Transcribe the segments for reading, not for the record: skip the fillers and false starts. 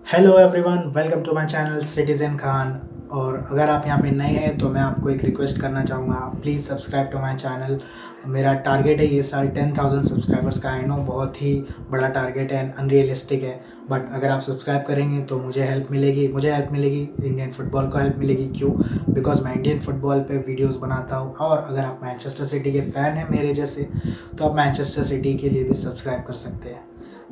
Hello everyone, welcome to my channel citizen Khan. और अगर आप यहाँ पे नए हैं तो मैं आपको एक रिक्वेस्ट करना चाहूँगा, आप please subscribe to my channel. मेरा टारगेट है ये साल 10,000 सब्सक्राइबर्स का। आई नो बहुत ही बड़ा टारगेट है, अनरियलिस्टिक है, बट अगर आप सब्सक्राइब करेंगे तो मुझे हेल्प मिलेगी, इंडियन फुटबॉल को हेल्प मिलेगी। क्यों? बिकॉज मैं इंडियन फुटबॉल पे वीडियोस बनाता हूँ। और अगर आप मैनचेस्टर सिटी के फ़ैन हैं मेरे जैसे, तो आप मैनचेस्टर सिटी के लिए भी सब्सक्राइब कर सकते हैं।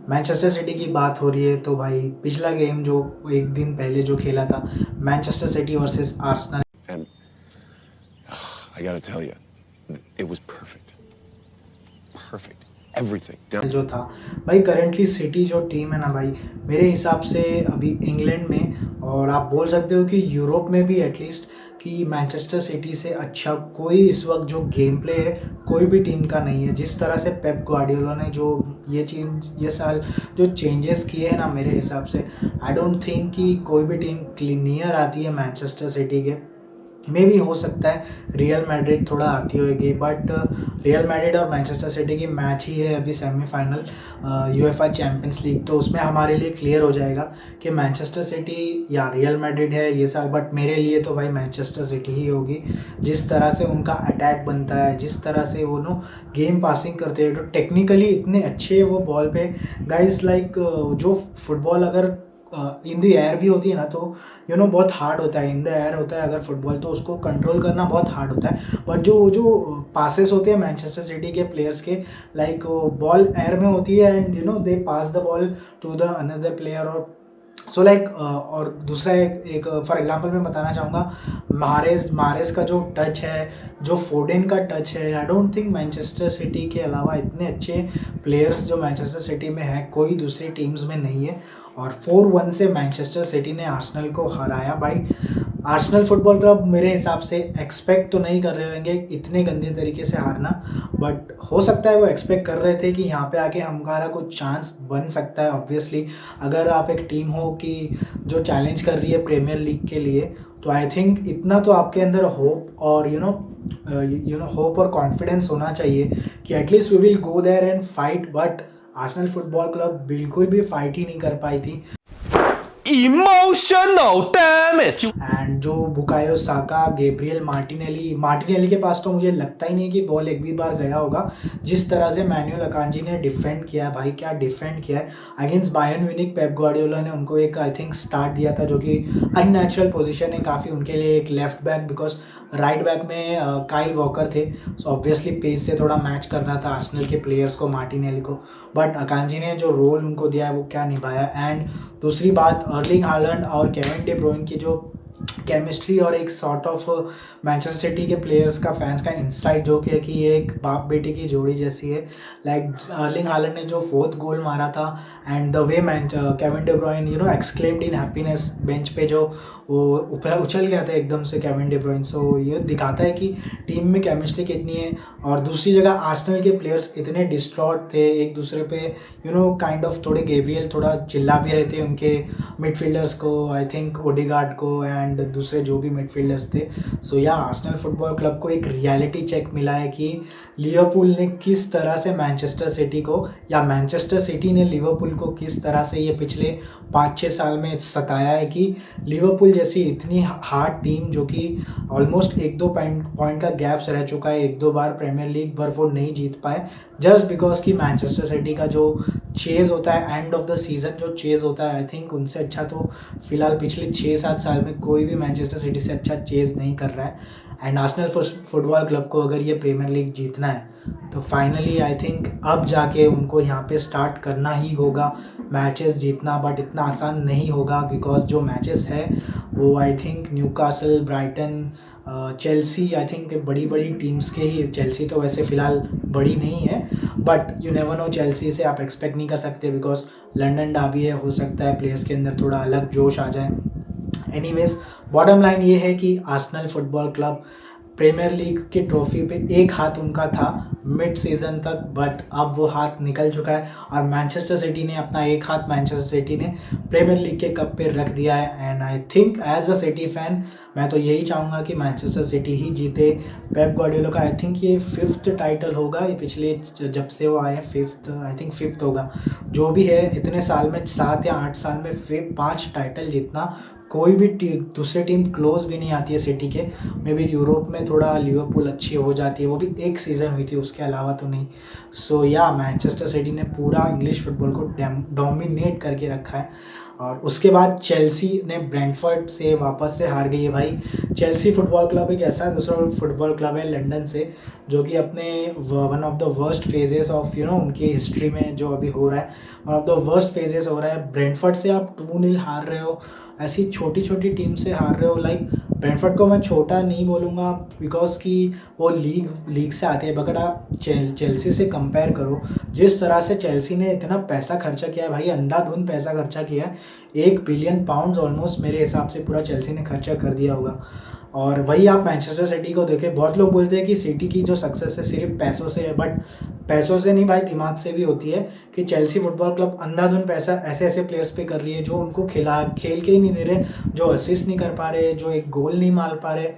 मैनचेस्टर सिटी की बात हो रही है तो भाई पिछला गेम जो एक दिन पहले जो खेला था, Manchester city versus Arsenal, And I gotta tell you, it was perfect. Perfect. Everything. Down. जो था भाई, करंटली सिटी जो टीम है ना भाई, मेरे हिसाब से अभी इंग्लैंड में और आप बोल सकते हो कि यूरोप में भी एटलीस्ट, कि मैनचेस्टर सिटी से अच्छा कोई इस वक्त जो गेम प्ले है कोई भी टीम का नहीं है। जिस तरह से पेप गार्डियोला ने जो ये साल जो चेंजेस किए हैं ना, मेरे हिसाब से आई डोंट थिंक कि कोई भी टीम नियर आती है मैनचेस्टर सिटी के। मे भी हो सकता है रियल मैड्रिड थोड़ा आती होगी, बट रियल मैड्रिड और मैनचेस्टर सिटी की मैच ही है अभी सेमीफाइनल यूएफए चैम्पियंस लीग। तो उसमें हमारे लिए क्लियर हो जाएगा कि मैनचेस्टर सिटी या रियल मैड्रिड है ये साल। बट मेरे लिए तो भाई मैनचेस्टर सिटी ही होगी। जिस तरह से उनका अटैक बनता है, जिस तरह से वो नो गेम पासिंग करते हैं, तो टेक्निकली इतने अच्छे वो बॉल पे गाइज लाइक, जो फुटबॉल अगर इन द एयर भी होती है ना, तो बहुत हार्ड होता है। इन द एयर होता है अगर फुटबॉल, तो उसको कंट्रोल करना बहुत हार्ड होता है। बट जो पासेस होते हैं मैनचेस्टर सिटी के प्लेयर्स के, लाइक बॉल एयर में होती है and they pass the ball to the another player. और सो लाइक और दूसरा एक फॉर एग्जांपल मैं बताना चाहूँगा, मारेज का जो टच है, जो फोडेन का टच है, I don't think Manchester City के अलावा इतने अच्छे प्लेयर्स जो मैनचेस्टर सिटी में है कोई दूसरी टीम्स में नहीं है। और 4-1 से मैनचेस्टर सिटी ने आर्सेनल को हराया भाई। आर्सेनल फुटबॉल क्लब मेरे हिसाब से एक्सपेक्ट तो नहीं कर रहे होंगे इतने गंदे तरीके से हारना, बट हो सकता है वो एक्सपेक्ट कर रहे थे कि यहाँ पे आके हमारा कुछ चांस बन सकता है। ऑब्वियसली अगर आप एक टीम हो कि जो चैलेंज कर रही है प्रीमियर लीग के लिए, तो आई थिंक इतना तो आपके अंदर होप और होप और कॉन्फिडेंस होना चाहिए कि at least we will go there and fight. But Arsenal football club बिल्कुल भी फाइट ही नहीं कर पाई थी। Emotional damage. एंड जो बुकायो साका, गैब्रियल मार्टिनेली के पास तो मुझे लगता ही नहीं कि बॉल एक भी बार गया होगा। जिस तरह से मैनुअल अकांजी ने डिफेंड किया भाई, क्या डिफेंड किया है against Bayern Munich. Pep Guardiola ने उनको एक आई थिंक स्टार्ट दिया था जो कि अननेचुरल पोजीशन है काफ़ी उनके लिए, एक left back, because right back में काइल वॉकर थे। सो ऑब्वियसली पेस से थोड़ा मैच करना था आर्सेनल के प्लेयर्स को, मार्टिनेली को। बट अकांजी ने जो रोल उनको दिया है वो क्या निभाया। एंड दूसरी बात, अर्लिंग हालैंड और केविन डी ब्रुयने की जो केमिस्ट्री और एक सॉर्ट ऑफ मैनचेस्टर सिटी के प्लेयर्स का, फैंस का इंसाइट जो कि ये एक बाप बेटे की जोड़ी जैसी है। लाइक अर्लिंग हालैंड ने जो 4th गोल मारा था and the way Kevin De ब्रुयने exclaimed in happiness, bench पे जो वो उछल गया था एकदम से केविन डी ब्रुयने। सो ये दिखाता है कि टीम में केमिस्ट्री कितनी है। और दूसरी जगह आर्सेनल के प्लेयर्स इतने डिस्ट्रॉट थे एक दूसरे पे, काइंड ऑफ थोड़े गैब्रियल थोड़ा चिल्ला भी रहे थे उनके मिडफील्डर्स को, आई थिंक ओडेगार्ड को एंड दूसरे जो भी मिडफील्डर्स थे। सो या आर्सेनल फुटबॉल क्लब को एक रियलिटी चेक मिला है कि लिवरपूल ने किस तरह से मैनचेस्टर सिटी को, या मैनचेस्टर सिटी ने लिवरपूल को किस तरह से ये पिछले 5-6 साल में सताया है। कि लिवरपूल जैसी इतनी हार्ड टीम जो कि ऑलमोस्ट 1-2 पॉइंट का गैप्स रह चुका है, 1-2 बार प्रीमियर लीग, पर वो नहीं जीत पाए जस्ट बिकॉज कि मैनचेस्टर सिटी का जो चेज होता है एंड ऑफ द सीजन, जो चेज होता है, आई थिंक उनसे अच्छा तो फिलहाल पिछले 6-7 साल में कोई भी मैनचेस्टर सिटी से अच्छा चेज नहीं कर रहा है। एंड आर्सेनल फुटबॉल क्लब को अगर ये प्रीमियर लीग जीतना है तो फाइनली आई थिंक अब जाके उनको यहाँ पे स्टार्ट करना ही होगा मैचेस जीतना। बट इतना आसान नहीं होगा बिकॉज जो मैचेस है वो I think Newcastle, Brighton, Chelsea, I think बड़ी बड़ी टीम्स के ही। चेल्सी तो वैसे फ़िलहाल बड़ी नहीं है, but you never know, Chelsea से आप एक्सपेक्ट नहीं कर सकते बिकॉज लंदन डार्बी है, हो सकता है प्लेयर्स के अंदर थोड़ा अलग जोश आ जाए। एनीवेज, बॉटम लाइन ये है कि Arsenal football club premier league की ट्रॉफी पे एक हाथ उनका था मिड सीज़न तक, बट अब वो हाथ निकल चुका है और मैनचेस्टर सिटी ने अपना एक हाथ मैनचेस्टर सिटी ने प्रीमियर लीग के कप पे रख दिया है। And I think as a City fan मैं तो यही चाहूँगा कि मैनचेस्टर सिटी ही जीते। पेप गार्डियोला का आई थिंक ये 5th टाइटल होगा, ये पिछले जब से वो आए हैं 5th, आई थिंक 5th होगा। जो भी है, इतने साल में 7 या 8 साल में 5 टाइटल जीतना, कोई भी दूसरी टीम क्लोज भी नहीं आती है सिटी के। मे बी यूरोप में थोड़ा लिवरपूल अच्छी हो जाती है, वो भी एक सीज़न हुई थी, उसके अलावा तो नहीं। सो या मैनचेस्टर सिटी ने पूरा इंग्लिश फुटबॉल को डोमिनेट करके रखा है। और उसके बाद चेल्सी ने ब्रेंटफोर्ड से वापस से हार गई है भाई। चेल्सी फुटबॉल क्लब एक ऐसा दूसरा फुटबॉल क्लब है लंदन से, जो कि अपने one of the worst phases of उनकी हिस्ट्री में जो अभी हो रहा है, one of the worst phases हो रहा है। ब्रेंटफोर्ड से आप 2-0 हार रहे हो, ऐसी छोटी छोटी टीम से हार रहे हो। लाइक ब्रेंटफोर्ड को मैं छोटा नहीं बोलूँगा बिकॉज कि वो लीग से आते हैं, बट आप चेल्सी से कंपेयर करो, जिस तरह से चेल्सी ने इतना पैसा खर्चा किया है भाई, अंधाधुंध पैसा खर्चा किया है। 1 बिलियन पाउंड्स ऑलमोस्ट मेरे हिसाब से पूरा चेल्सी ने खर्चा कर दिया होगा। और वही आप मैनचेस्टर सिटी को देखें, बहुत लोग बोलते हैं कि सिटी की जो सक्सेस है सिर्फ पैसों से है, बट पैसों से नहीं भाई, दिमाग से भी होती है। कि चेल्सी फुटबॉल क्लब अंधाधुंध पैसा ऐसे ऐसे प्लेयर्स पे कर रही है जो उनको खेल के ही नहीं दे रहे, जो असिस्ट नहीं कर पा रहे, जो एक गोल नहीं मार पा रहे।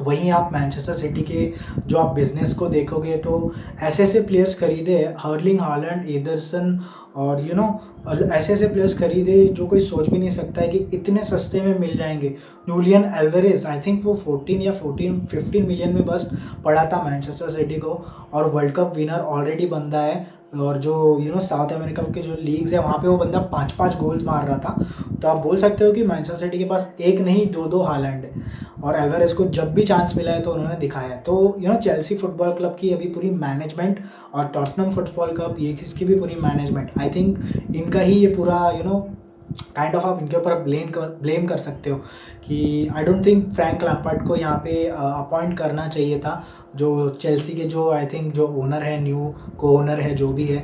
वहीं आप मैनचेस्टर सिटी के जो आप बिजनेस को देखोगे तो ऐसे ऐसे प्लेयर्स खरीदे, हर्लिंग हालैंड, एडरसन और ऐसे ऐसे प्लेयर्स खरीदे जो कोई सोच भी नहीं सकता है कि इतने सस्ते में मिल जाएंगे। जूलियन एल्वारेज आई थिंक वो 15 मिलियन में बस पड़ा था मैनचेस्टर सिटी को, और वर्ल्ड कप विनर ऑलरेडी बंदा है। और जो साउथ अमेरिका के जो लीग्स है वहाँ पे वो बंदा 5-5 गोल्स मार रहा था। तो आप बोल सकते हो कि मैनचेस्टर सिटी के पास एक नहीं 2-2 हालैंड है, और एल्वारेज को जब भी चांस मिला है तो उन्होंने दिखाया है। तो चेल्सी फुटबॉल क्लब की अभी पूरी मैनेजमेंट और टॉटनहम फुटबॉल क्लब ये किसकी भी पूरी मैनेजमेंट, आई थिंक इनका ही ये पूरा काइंड ऑफ आप इनके ऊपर ब्लेम कर सकते हो कि I don't think Frank Lampard को यहाँ पे अपॉइंट करना चाहिए था। जो चेल्सी के जो आई थिंक जो ओनर है, न्यू को ओनर है जो भी है,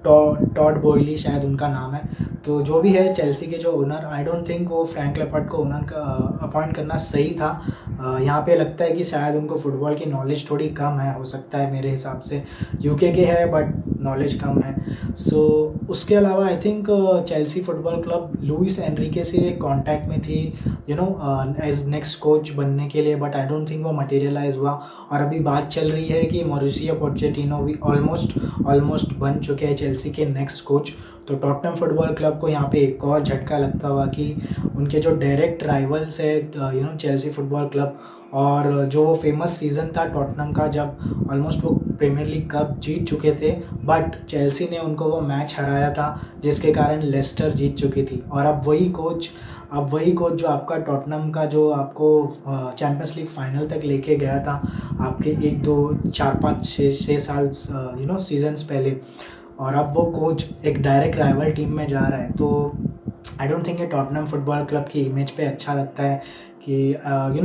टॉड बॉयली शायद उनका नाम है। तो जो भी है चेल्सी के जो ओनर, आई डोंट थिंक वो फ्रैंक लैम्पार्ड को ओनर का अपॉइंट करना सही था। यहाँ पे लगता है कि शायद उनको फुटबॉल की नॉलेज थोड़ी कम है, हो सकता है मेरे हिसाब से। यूके के है बट नॉलेज कम है। सो उसके अलावा I think Chelsea football club Luis Enrique से कांटेक्ट में थी एज नेक्स्ट कोच बनने के लिए, बट आई डोंट थिंक वो मटेरियलाइज हुआ। और अभी बात चल रही है कि मॉरिसियो पोचेटिनो भी ऑलमोस्ट बन चुके हैं चेल्सी के नेक्स्ट कोच। तो टॉटनहम फुटबॉल क्लब को यहाँ पे एक और झटका लगता हुआ कि उनके जो डायरेक्ट राइवल्स है चेल्सी फुटबॉल क्लब, और जो वो फेमस सीज़न था टॉटनहम का जब ऑलमोस्ट वो प्रीमियर लीग कप जीत चुके थे, बट चेल्सी ने उनको वो मैच हराया था जिसके कारण लेस्टर जीत चुकी थी। और अब वही कोच जो आपका टॉटनहम का जो आपको चैम्पियंस लीग फाइनल तक लेके गया था आपके 1-2-4-5-6 साल सीजन्स पहले, और अब वो कोच एक डायरेक्ट राइवल टीम में जा रहा है। तो आई डोंट थिंक ये टॉटनहम फुटबॉल क्लब की इमेज पे अच्छा लगता है कि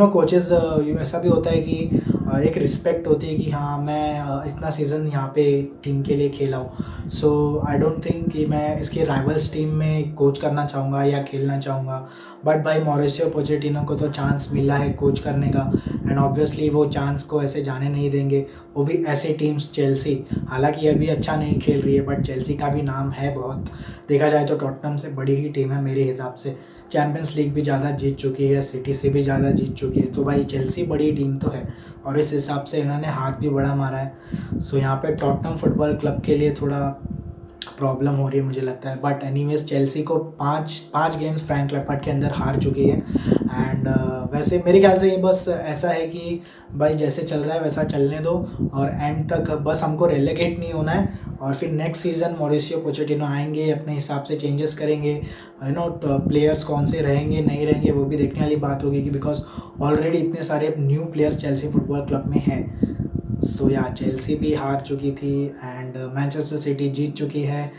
कोचेस ऐसा भी होता है कि एक रिस्पेक्ट होती है कि हाँ मैं इतना सीज़न यहाँ पे टीम के लिए खेला हूँ। सो आई डोंट थिंक कि मैं इसके राइवल्स टीम में कोच करना चाहूँगा या खेलना चाहूँगा। बट भाई मॉरिसियो पोचेटिनो को तो चांस मिला है कोच करने का, एंड ऑब्वियसली वो चांस को ऐसे जाने नहीं देंगे। वो भी ऐसे टीम्स चेल्सी, हालांकि अभी अच्छा नहीं खेल रही है बट चेल्सी का भी नाम है बहुत, देखा जाए तो टॉटनहम से बड़ी ही टीम है मेरे हिसाब से। चैम्पियंस लीग भी ज़्यादा जीत चुकी है, सिटी से भी ज़्यादा जीत चुकी है, तो भाई चेल्सी बड़ी टीम तो है और इस हिसाब से इन्होंने हाथ भी बड़ा मारा है। सो यहाँ पे टॉटनहम फुटबॉल क्लब के लिए थोड़ा प्रॉब्लम हो रही है मुझे लगता है। बट एनीवेज चेल्सी को पाँच गेम्स फ्रैंक लैम्पार्ड के अंदर हार चुकी है। एंड वैसे मेरे ख्याल से ये बस ऐसा है कि भाई जैसे चल रहा है वैसा चलने दो, और एंड तक बस हमको रेलेगेट नहीं होना है। और फिर नेक्स्ट सीज़न मॉरिसियो पोचेटिनो आएंगे, अपने हिसाब से चेंजेस करेंगे, प्लेयर्स कौन से रहेंगे नहीं रहेंगे वो भी देखने वाली बात होगी कि बिकॉज ऑलरेडी इतने सारे new players Chelsea football club में हैं। सो या चेल्सी भी हार चुकी थी एंड मैनचेस्टर सिटी जीत चुकी है।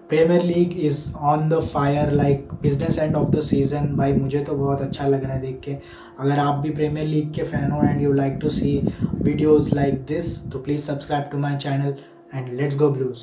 Premier league is on the fire like business end of the season. भाई मुझे तो बहुत अच्छा लग रहा है देख के। अगर आप भी प्रीमियर लीग के फ़ैन हो and you like to see videos like this तो please subscribe to my channel and let's go blues.